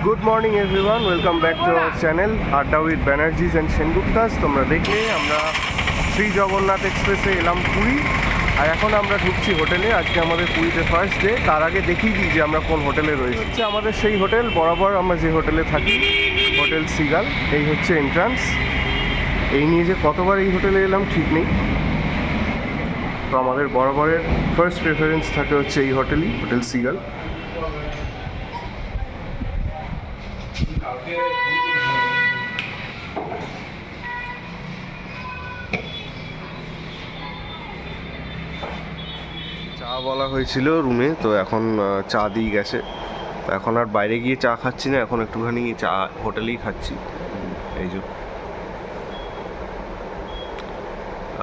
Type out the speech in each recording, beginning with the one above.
Good morning everyone, welcome back to our channel আড্ডা with ব্যানার্জিস and সেনগুপ্তাস। তোমরা দেখলে আমরা শ্রী জগন্নাথ এক্সপ্রেসে এলাম পুরী, আর এখন আমরা ঢুকছি হোটেলে। আজকে আমাদের পুরীতে ফার্স্ট ডে। তার আগে দেখিয়ে দিই যে আমরা কোন হোটেলে রয়েছি। হচ্ছে আমাদের সেই হোটেল, বরাবর আমরা যে হোটেলে থাকি, হোটেল সিগাল। এই হচ্ছে এন্ট্রান্স। এই নিয়ে যে কতবার এই হোটেলে এলাম ঠিক নেই, তো আমাদের বরাবরের ফার্স্ট প্রেফারেন্স থাকে হচ্ছে এই হোটেলই, হোটেল সিগাল। চা বলা হয়েছিল রুমে, তো এখন চা দিয়ে গেছে। তো এখন আর বাইরে গিয়ে চা খাচ্ছি না, এখন একটুখানি চা হোটেলেই খাচ্ছি। এই যে,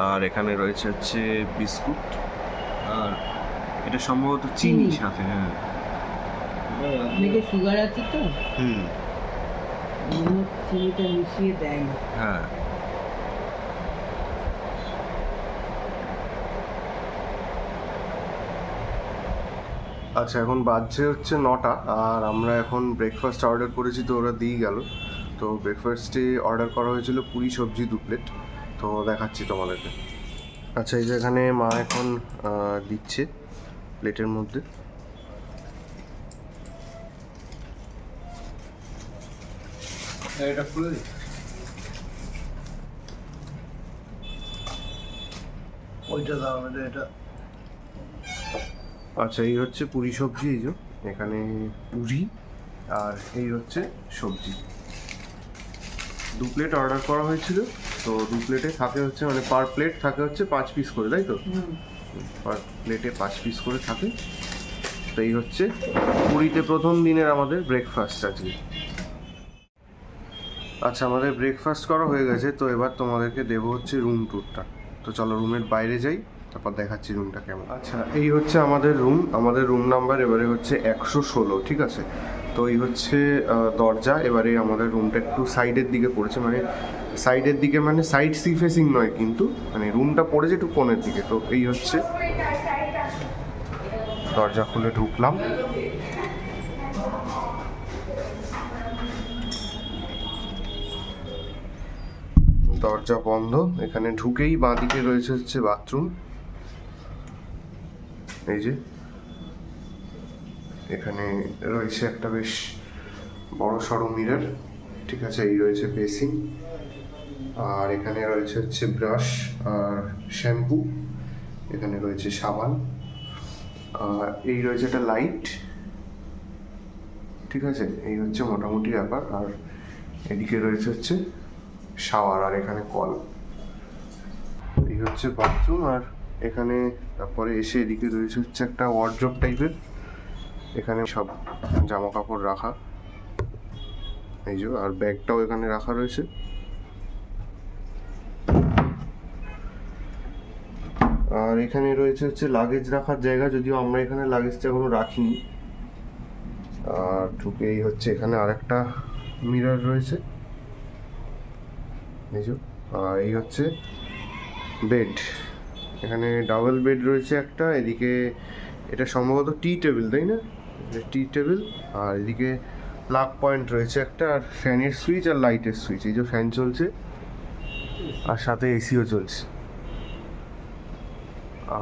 আর এখানে রয়েছে হচ্ছে বিস্কুট, আর এটা সম্ভবত চিনি সাথে। হ্যাঁ, অনেকে সুগার আছে তো, চিনিটা মিশিয়ে দেয় না। হ্যাঁ, আচ্ছা এখন বাজছে হচ্ছে 9টা, আর আমরা এখন ব্রেকফাস্ট অর্ডার করেছি, তো ওরা দিয়ে গেল। তো ব্রেকফাস্টে অর্ডার করা হয়েছিল পুরি সবজি 2 প্লেট, তো দেখাচ্ছি তোমাদেরকে। আচ্ছা, এই যে এখানে মা এখন দিচ্ছে প্লেটের মধ্যে। এটা খুলে দিই, ওইটা দাও, এটা। আচ্ছা, এই হচ্ছে পুরি সবজি। এই যে এখানে পুরি, আর এই হচ্ছে সবজি। 2 প্লেট অর্ডার করা হয়েছিল, তো 2 প্লেটে থাকে হচ্ছে, মানে পার প্লেট থাকে হচ্ছে 5 পিস করে, তাই তো? পার প্লেটে 5 পিস করে থাকে। তো এই হচ্ছে পুরীতে প্রথম দিনের আমাদের ব্রেকফাস্ট আজকে। আচ্ছা, আমাদের ব্রেকফাস্ট করা হয়ে গেছে, তো এবার তোমাদেরকে দেবো হচ্ছে রুম ট্যুরটা। তো চলো রুমের বাইরে যাই, তারপর দেখাচ্ছি রুমটা কেমন। আচ্ছা, এই হচ্ছে আমাদের রুম। আমাদের রুম নাম্বার এবারে হচ্ছে 116, ঠিক আছে? তো এই হচ্ছে দরজা। এবারে আমাদের রুমটা একটু সাইডের দিকে পড়েছে, মানে সাইডের দিকে মানে সাইড সি ফেসিং নয়, কিন্তু মানে রুমটা পড়েছে একটু কোণের দিকে। তো এই হচ্ছে দরজা, খুলে ঢুকলাম। দরজা বন্ধ। এখানে ঢুকেই বাঁদিকে রয়েছে হচ্ছে বাথরুম। এই যে এখানে রয়েছে একটা বেশ বড় সড়ো মিরর, ঠিক আছে? এই রয়েছে বেসিন, আর এখানে রয়েছে হচ্ছে ব্রাশ আর শ্যাম্পু। এখানে রয়েছে সাবান, আর এই রয়েছে একটা লাইট, ঠিক আছে? এই হচ্ছে মোটামুটি ব্যাপার। আর এদিকে রয়েছে হচ্ছে শাওয়ার, আর এখানে কল। এই হচ্ছে বাথরুম, আর এখানে তারপরে এসে এদিকে রয়েছে হচ্ছে একটা ওয়ার্ড্রপ টাইপের। এখানে সব জামা কাপড় রাখা, এই যে, আর ব্যাগটাও এখানে রাখা রয়েছে। আর এখানে রয়েছে হচ্ছে লাগেজ রাখার জায়গা, যদিও আমরা এখানে লাগেজটা এখনো রাখিনি। আর ঢুকেই হচ্ছে এখানে আরেকটা মিরর রয়েছে, এই যে। আর এই হচ্ছে বেড, এখানে ডাবল বেড রয়েছে একটা। এদিকে এটা সম্ভবত টি টেবিল, তাই না? টি টেবিল। আর এদিকে প্লাগ পয়েন্ট রয়েছে একটা, আর ফ্যানের সুইচ আর লাইটের সুইচ। এই যে ফ্যান চলছে, আর সাথে এসিও চলছে।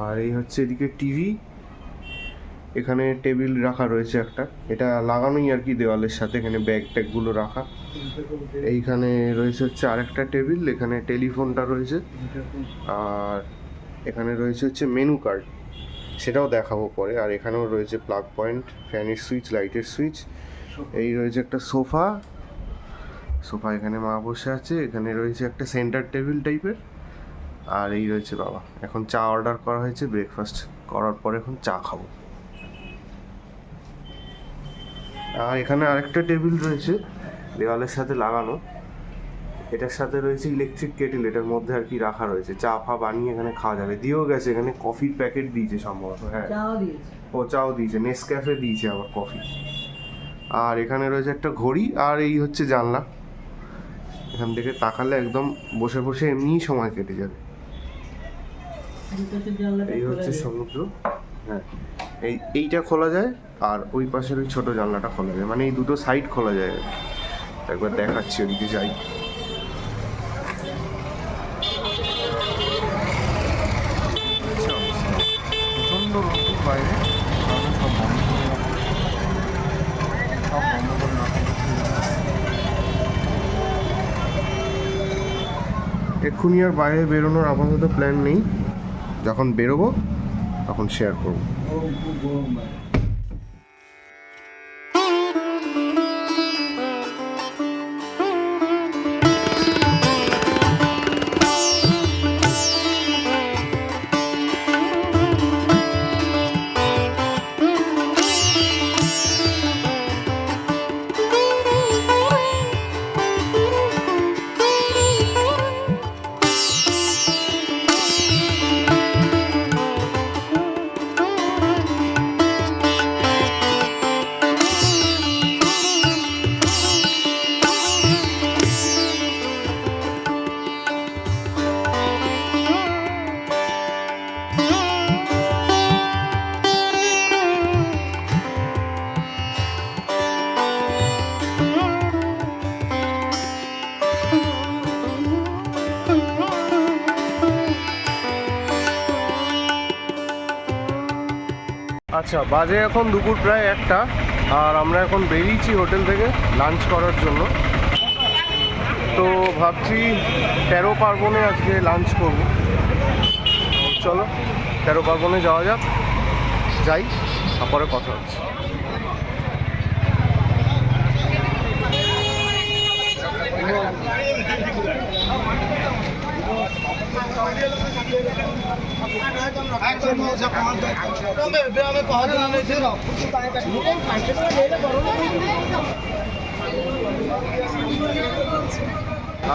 আর এই হচ্ছে এদিকে টিভি। এখানে টেবিল রাখা রয়েছে একটা, এটা লাগানোই আর কি দেওয়ালের সাথে, এখানে ব্যাগ ট্যাগগুলো রাখা। এইখানে রয়েছে হচ্ছে আরেকটা টেবিল, এখানে টেলিফোনটা রয়েছে। আর এখানে রয়েছে হচ্ছে মেনু কার্ড, সেটাও দেখাবো পরে। আর এখানেও রয়েছে প্লাগ পয়েন্ট, ফ্যানের সুইচ, লাইটের সুইচ। এই রয়েছে একটা সোফা, এখানে মা বসে আছে। এখানে রয়েছে একটা সেন্টার টেবিল টাইপের। আর এই রয়েছে বাবা। এখন চা অর্ডার করা হয়েছে, ব্রেকফাস্ট করার পরে এখন চা খাবো। আর এখানে আরেকটা টেবিল রয়েছে দেওয়ালের সাথে লাগানো, এটার সাথে রয়েছে ইলেকট্রিক কেটেল, এটার মধ্যে আর কি রাখা রয়েছে, চা ফা বানিয়ে এখানে খাওয়া যাবে। দিয়েও গেছে, এখানে কফির প্যাকেট দিয়েছে সম্ভবত। হ্যাঁ, চাও দিয়েছে, নেসক্যাফে দিয়েছে, আবার কফি। আর এখানে রয়েছে একটা ঘড়ি, আর এই হচ্ছে জানলা। এখান থেকে তাকালে একদম বসে বসে এমনিই সময় কেটে যাবে। এই হচ্ছে সমুদ্র। হ্যাঁ, এইটা খোলা যায়, আর ওই পাশের ওই ছোটো জানলাটা খোলা যায়, মানে এই দুটো সাইড খোলা যায়। একবার দেখাচ্ছি, ওদিকে যাই। প্রচণ্ড রোদ বাইরে, সব বন্ধ করে রাখা, সব বন্ধ করে রাখা। এক্ষুনি আর বাইরে বেরোনোর আপাতত প্ল্যান নেই, যখন বেরোবো তখন শেয়ার করবো। খুব গরম বাইরে। আচ্ছা, বাজে এখন দুপুর প্রায় 1টা, আর আমরা এখন বেরিয়েছি হোটেল থেকে লাঞ্চ করার জন্য। তো ভাবছি 13 পার্বণে আজকে লাঞ্চ করব। চলো 13 পার্বণে যাওয়া যাক, যাই, তারপরে কথা হচ্ছে।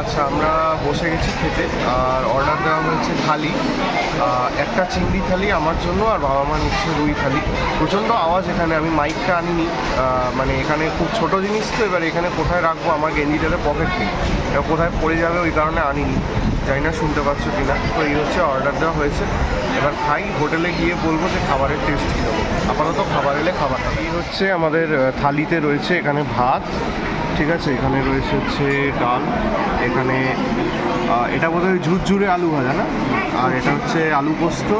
আচ্ছা, আমরা বসে গেছি খেতে, আর অর্ডার দেওয়া হয়েছে থালি। একটা চিংড়ি থালি আমার জন্য, আর বাবা মা নিচ্ছে রুই থালি। প্রচণ্ড আওয়াজ এখানে, আমি মাইকটা আনিনি, মানে এখানে খুব ছোট জিনিস তো, এবার এখানে কোথায় রাখবো, আমার গেঞ্জিটাতে পকেট নেই, এবার কোথায় পড়ে যাবে ওই কারণে আনিনি। জানি না শুনতে পাচ্ছ কি না। তো এই হচ্ছে অর্ডার দেওয়া হয়েছে, এবার খাই। হোটেলে গিয়ে বলবো যে খাবারের টেস্ট কী হবে। আপাতত খাবার এলে খাবারটা। এই হচ্ছে আমাদের থালিতে রয়েছে এখানে ভাত, ঠিক আছে, এখানে রয়েছে হচ্ছে ডাল, এখানে এটা বোধহয় ঝুরঝুরে আলু ভাজা না, আর এটা হচ্ছে আলু পোস্ত,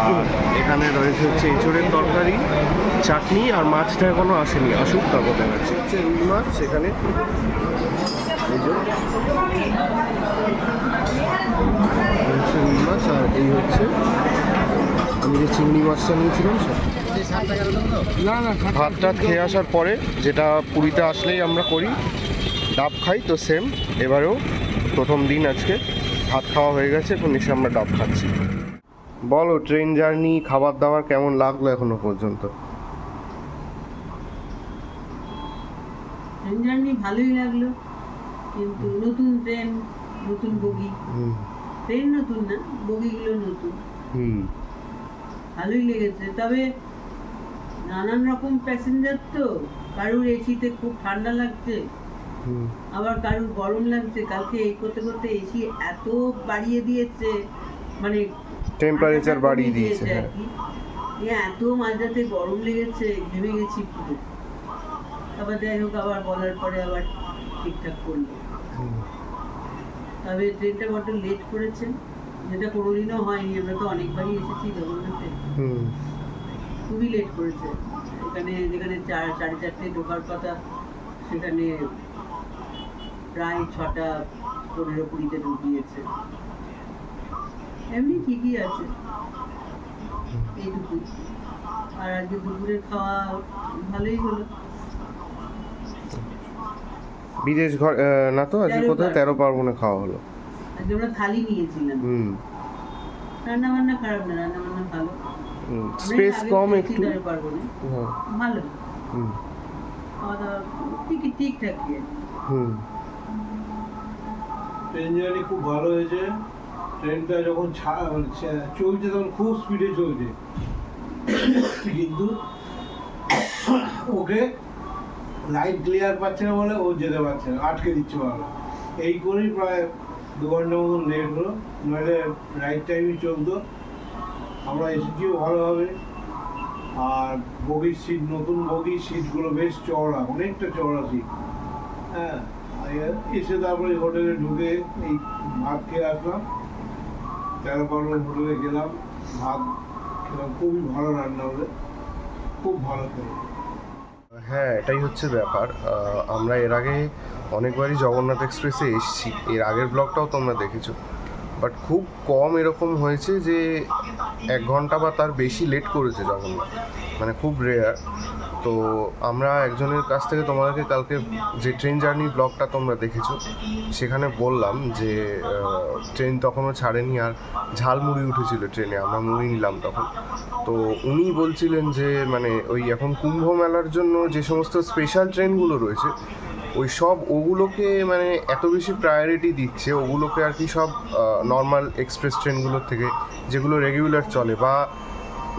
আর এখানে রয়েছে হচ্ছে এঁচোড়ের তরকারি, চাটনি, আর মাছটা এখনো আসেনি, আসুক তারপর দেখাচ্ছি। হচ্ছে রুই মাছ এখানে, এই যে হচ্ছে রুই মাছ, আর এই হচ্ছে আমি যে চিংড়ি মাছটা নিয়েছিলাম না না। ভাতটা খেয়ে আসার পরে, যেটা পুরীতে আসলেই আমরা করি, ডাব খাই, তো সেম এবারেও প্রথম দিন আজকে ভাত খাওয়া হয়ে গেছে, এখন এসে আমরা ডাব খাচ্ছি। বলো, ট্রেন জার্নি, খাবার দাবার কেমন লাগলো এখনো পর্যন্ত? ট্রেন জার্নি ভালোই লাগলো, কিন্তু নতুন ট্রেন, নতুন বগি। ট্রেন নতুন না, বগিগুলো নতুন, ভালোই লেগেছে। তবে নানান রকম প্যাসেঞ্জার তো, কারুর এসিতে খুব ঠান্ডা লাগছে, আবার কারুর গরম লাগছে। কালকে এই করতে করতে এসি এত বাড়িয়ে দিয়েছে, মানে টেম্পারেচার বাড়িয়ে দিয়েছে, আর কি। এত মাঝরাতে গরম লেগেছে, ঘেমে গেছি পুরো। আবার যাই হোক, আবার বলার পরে আবার ঠিকঠাক করলো। তবে ট্রেনটা বড্ড লেট করেছেন, যেটা কোনোদিনও হয়নি। আমরা তো অনেকবারই এসেছি জগন্নাথে, খুবই লেট করেছে। এখানে যেখানে 4:30 ঢোকার কথা, সেখানে প্রায় 6:15-20 ঢুকিয়েছে। এমনি ঠিকই আছে এইটুকু। আর আজকে দুপুরের খাওয়া ভালোই হলো। বিদেশ ঘর না তো, আজকে কোথায় 13 পার্বণে খাওয়া হলো। আজকে আমরা থালি নিয়েছিলাম। রান্না বান্না খারাপ না, রান্না বান্না ভালো, স্পেস কম একটু, ভালো খাওয়া দাওয়া ঠিকই, ঠিকঠাকই। ট্রেন জার্নি খুব ভালো হয়েছে। ট্রেনটা যখন চলছে তখন খুব স্পিডে চলছে, কিন্তু ওকে লাইন ক্লিয়ার পাচ্ছে না বলে ও যেতে পারছে না, আটকে দিচ্ছে ভালো। এই করেই প্রায় 2 ঘন্টা মতন লেট হলো, নইলে রাইট টাইমই চলতো। আমরা এসেছিও ভালোভাবে, আর বগির সিট, নতুন বগির সিটগুলো বেশ চওড়া, অনেকটা চওড়া সিট। হ্যাঁ, এসে তারপরে হোটেলে ঢুকে এই ভাত খেয়ে আসলাম, 13 হোটেলে গেলাম, ভাত খেলাম, খুবই ভালো রান্না হলে, খুব ভালো খেলো। হ্যাঁ, এটাই হচ্ছে ব্যাপার। আমরা এর আগে অনেকবারই জগন্নাথ এক্সপ্রেসে এসেছি, এর আগের ব্লগটাও তোমরা দেখেছো, বাট খুব কম এরকম হয়েছে যে 1 ঘন্টা বা তার বেশি লেট করেছে জগন্নাথ, মানে খুব রেয়ার। তো আমরা একজনের কাছ থেকে তোমাদেরকে কালকে যে ট্রেন জার্নি ব্লগটা তোমরা দেখেছো সেখানে বললাম যে ট্রেন তখনও ছাড়েনি আর ঝালমুড়ি উঠেছিল ট্রেনে, আমরা মুড়ি নিলাম তখন। তো উনি বলছিলেন যে মানে ওই এখন কুম্ভ মেলার জন্য যে সমস্ত স্পেশাল ট্রেনগুলো রয়েছে ওগুলোকে মানে এত বেশি প্রায়োরিটি দিচ্ছে, ওগুলোকে আর কি সব নর্মাল এক্সপ্রেস ট্রেনগুলোর থেকে যেগুলো রেগুলার চলে, বা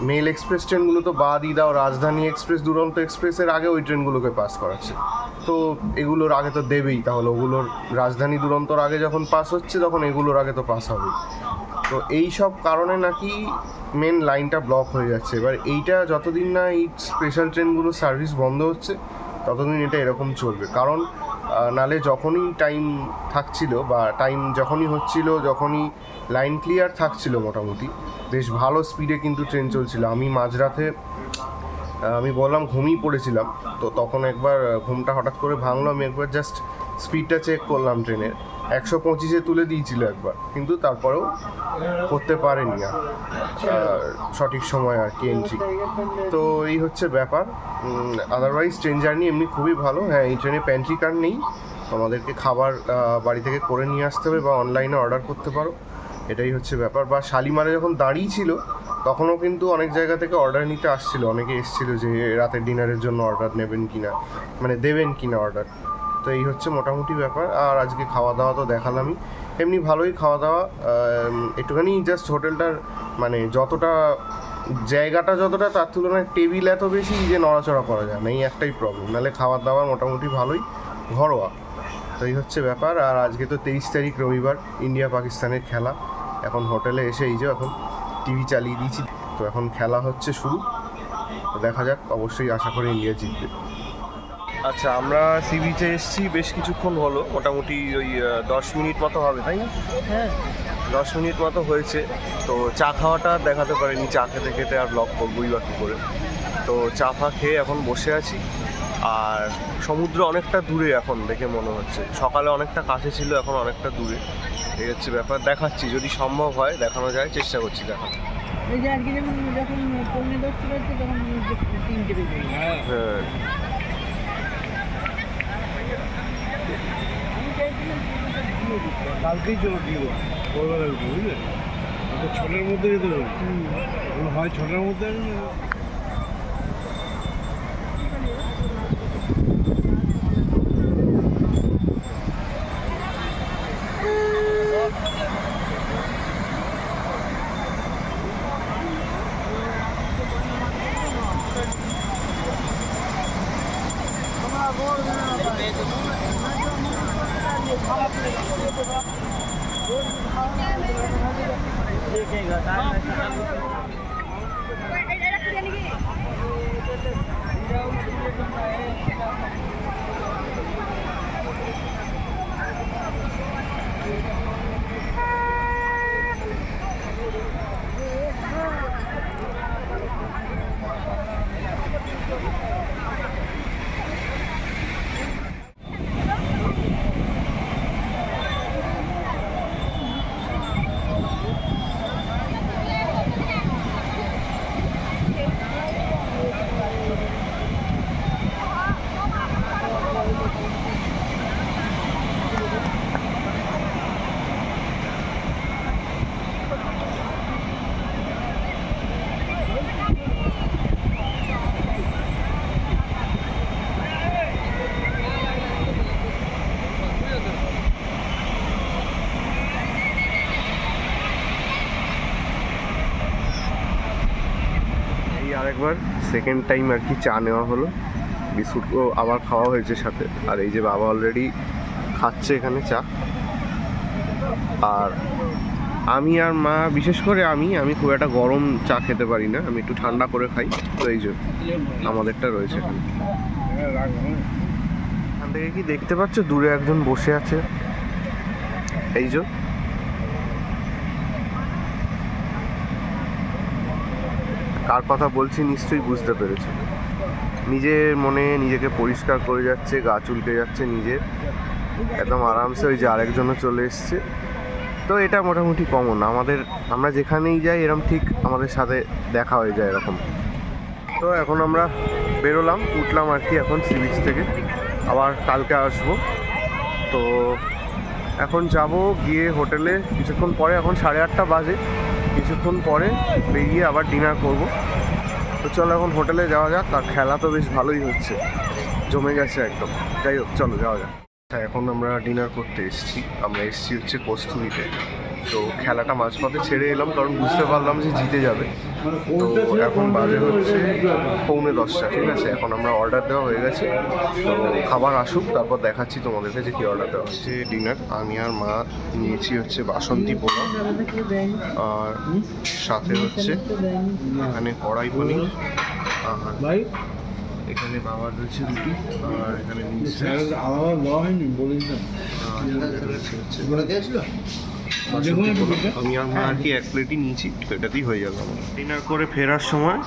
মেল এক্সপ্রেস ট্রেনগুলো তো বাদই দাও, রাজধানী এক্সপ্রেস, দুরন্ত এক্সপ্রেসের আগে ওই ট্রেনগুলোকে পাস করাচ্ছে। তো এগুলোর আগে তো দেবেই, তাহলে ওগুলোর রাজধানী দুরন্তর আগে যখন পাস হচ্ছে তখন এগুলোর আগে তো পাস হবেই। তো এই সব কারণে নাকি মেন লাইনটা ব্লক হয়ে যাচ্ছে। এবার এইটা যতদিন না এই স্পেশাল ট্রেনগুলোর সার্ভিস বন্ধ হচ্ছে ততদিন এটা এরকম চলবে। কারণ নালে যখনই টাইম থাকছিল বা টাইম যখনই হচ্ছিল, যখনই লাইন ক্লিয়ার থাকছিল মোটামুটি বেশ ভালো স্পিডে কিন্তু ট্রেন চলছিল। আমি মাঝরাতে আমি বললাম ঘুমিয়ে পড়েছিলাম, তো তখন একবার ঘুমটা হঠাৎ করে ভাঙলো, আমি একবার জাস্ট স্পিডটা চেক করলাম ট্রেনের, 125-এ তুলে দিয়েছিল একবার, কিন্তু তারপরেও করতে পারেনি আর সঠিক সময় আর কি এন্ট্রি। তো এই হচ্ছে ব্যাপার। আদারওয়াইজ ট্রেন জার্নি এমনি খুবই ভালো। হ্যাঁ, এই ট্রেনে প্যান্ট্রি কার নেই, আমাদেরকে খাবার বাড়ি থেকে করে নিয়ে আসতে হবে বা অনলাইনে অর্ডার করতে পারো, এটাই হচ্ছে ব্যাপার। বা শালিমারে যখন দাঁড়িয়ে ছিল তখনও কিন্তু অনেক জায়গা থেকে অর্ডার নিতে আসছিল, অনেকে এসেছিলো যে রাতের ডিনারের জন্য অর্ডার নেবেন কিনা, মানে দেবেন কিনা অর্ডার। তো এই হচ্ছে মোটামুটি ব্যাপার। আর আজকে খাওয়া দাওয়া তো দেখালামই, এমনি ভালোই খাওয়া দাওয়া। একটুখানি জাস্ট হোটেলটার মানে যতটা জায়গাটা যতটা, তার তুলনায় টেবিল এত বেশি যে নড়াচড়া করা যায় না, এই একটাই প্রবলেম, নাহলে খাবার দাবার মোটামুটি ভালোই ঘরোয়া। তো এই হচ্ছে ব্যাপার। আর আজকে তো 23 তারিখ রবিবার, ইন্ডিয়া পাকিস্তানের খেলা। এখন হোটেলে এসে এই যে এখন টিভি চালিয়ে দিয়েছি, তো এখন খেলা হচ্ছে শুরু, দেখা যাক, অবশ্যই আশা করি ইন্ডিয়া জিতবে। আচ্ছা, আমরা সি বিচে এসেছি বেশ কিছুক্ষণ হলো, মোটামুটি ওই 10 মিনিট মতো হবে, তাই না? হ্যাঁ, 10 মিনিট মতো হয়েছে। তো চা খাওয়াটা দেখাতে পারিনি, চা খেতে খেতে আর ব্লগ করবোই বা কী করে। তো চা ফা খেয়ে এখন বসে আছি। আর সমুদ্র অনেকটা দূরে এখন দেখে মনে হচ্ছে, সকালে অনেকটা কাছে ছিল, এখন অনেকটা দূরে। এই হচ্ছে ব্যাপার, দেখাচ্ছি যদি সম্ভব হয় দেখানো যায়, চেষ্টা করছি দেখানো। ওই যে আজকে যখন 10:15 বাজছে তখন 3টে বেজে গেছে। হ্যাঁ, আমি চাইছিলাম দিয়ে দিতে। কালকেই চলো দিয়ে দেবো, ভোরবেলার উপর, বুঝলে? তো 6টার মধ্যে যেতে হবে, হয় 6টার মধ্যে আরেকবার সেকেন্ড টাইম আর কি চা নেওয়া হলো, বিস্কুটও আবার খাওয়া হয়েছে সাথে। আর এই যে বাবা অলরেডি খাচ্ছে এখানে চা। আর আমি আর মা, বিশেষ করে আমি খুব একটা গরম চা খেতে পারি না, আমি একটু ঠান্ডা করে খাই, তো এই জন্য আমাদেরটা রয়েছে এখানে। এখান থেকে কি দেখতে পাচ্ছ দূরে একজন বসে আছে, এই যে কার কথা বলছি নিশ্চয়ই বুঝতে পেরেছো। নিজের মনে নিজেকে পরিষ্কার করে যাচ্ছে, গা চুলকে যাচ্ছে নিজের, একদম আরামসে। ওই যে আরেকজনও চলে এসছে। তো এটা মোটামুটি কমন, আমরা যেখানেই যাই এরকম ঠিক আমাদের সাথে দেখা হয়ে যায় এরকম। তো এখন আমরা বেরোলাম, উঠলাম আর কি এখন সি বিচ থেকে, আবার কালকে আসবো। তো এখন যাব গিয়ে হোটেলে কিছুক্ষণ পরে, এখন 8:30 বাজে, কিছুক্ষণ পরে বেরিয়ে আবার ডিনার করব। তো চলো এখন হোটেলে যাওয়া যাক। আর খেলা তো বেশ ভালোই হচ্ছে, জমে গেছে একদম। যাই হোক চলো যাওয়া যাক। হ্যাঁ, এখন আমরা ডিনার করতে এসেছি, আমরা এসেছি হচ্ছে কস্তুরীতে। তো খেলাটা মাঝপথে ছেড়ে এলাম কারণ বুঝতে পারলাম যে জিতে যাবে। তো এখন বাজে হচ্ছে 9:45, ঠিক আছে। এখন আমরা অর্ডার দেওয়া হয়ে গেছে, তো খাবার আসুক তারপর দেখাচ্ছি তোমাদেরকে যে কী অর্ডার দেওয়া হচ্ছে। ডিনার আমি আর মা নিয়েছি হচ্ছে বাসন্তী পোলাও, আর সাথে হচ্ছে এখানে কড়াই পনির, আর এখানে বাবার রয়েছে রুটি, আর এখানে আমি আর মা আর কি 1 প্লেটই নিয়েছি, তো এটাতেই হয়ে যাবে। ডিনার করে ফেরার সময়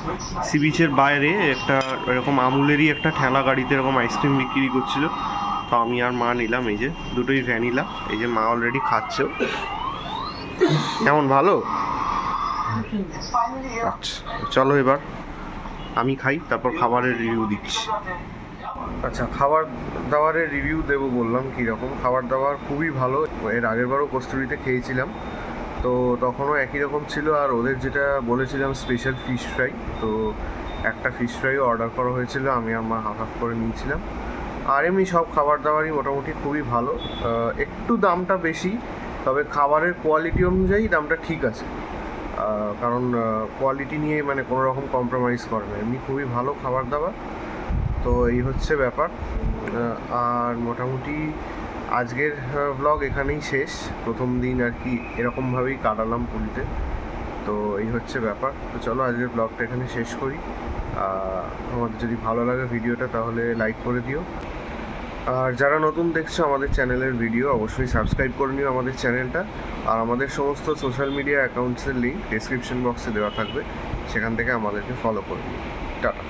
সি বিচের বাইরে একটা এরকম আমুলেরই একটা ঠেলা গাড়িতে এরকম আইসক্রিম বিক্রি করছিল, তো আমি আর মা নিলাম এই যে দুটোই ভ্যানিলা। এই যে মা অলরেডি খাচ্ছেও। কেমন, ভালো? আচ্ছা চলো এবার আমি খাই, তারপর খাবারের রিভিউ দিচ্ছি। আচ্ছা, খাবার দাবারের রিভিউ দেবো বললাম, কীরকম খাবার দাবার খুবই ভালো। এর আগের বারও কস্তুরীতে খেয়েছিলাম, তো তখনও একই রকম ছিল। আর ওদের যেটা বলেছিলাম স্পেশাল ফিশ ফ্রাই, তো একটা ফিশ ফ্রাইও অর্ডার করা হয়েছিল, আমি আমার হাফ হাফ করে নিয়েছিলাম। আর এমনি সব খাবার দাবারই মোটামুটি খুবই ভালো। একটু দামটা বেশি, তবে খাবারের কোয়ালিটি অনুযায়ী দামটা ঠিক আছে, কারণ কোয়ালিটি নিয়ে মানে কোনো রকম কম্প্রোমাইজ করে না, এমনি খুবই ভালো খাবার দাবার। তো এই হচ্ছে ব্যাপার। আর মোটামুটি আজকের ব্লগ এখানেই শেষ। প্রথম দিন আর কি এরকমভাবেই কাটালাম পুরীতে। তো এই হচ্ছে ব্যাপার। তো চলো আজকের ব্লগটা এখানে শেষ করি। আমাদের যদি ভালো লাগে ভিডিওটা তাহলে লাইক করে দিও। আর যারা নতুন দেখছো আমাদের চ্যানেলের ভিডিও, অবশ্যই সাবস্ক্রাইব করে নিও আমাদের চ্যানেলটা। আর আমাদের সমস্ত সোশ্যাল মিডিয়া অ্যাকাউন্টসের লিঙ্ক ডেসক্রিপশন বক্সে দেওয়া থাকবে, সেখান থেকে আমাদেরকে ফলো করে নিও। টাটা।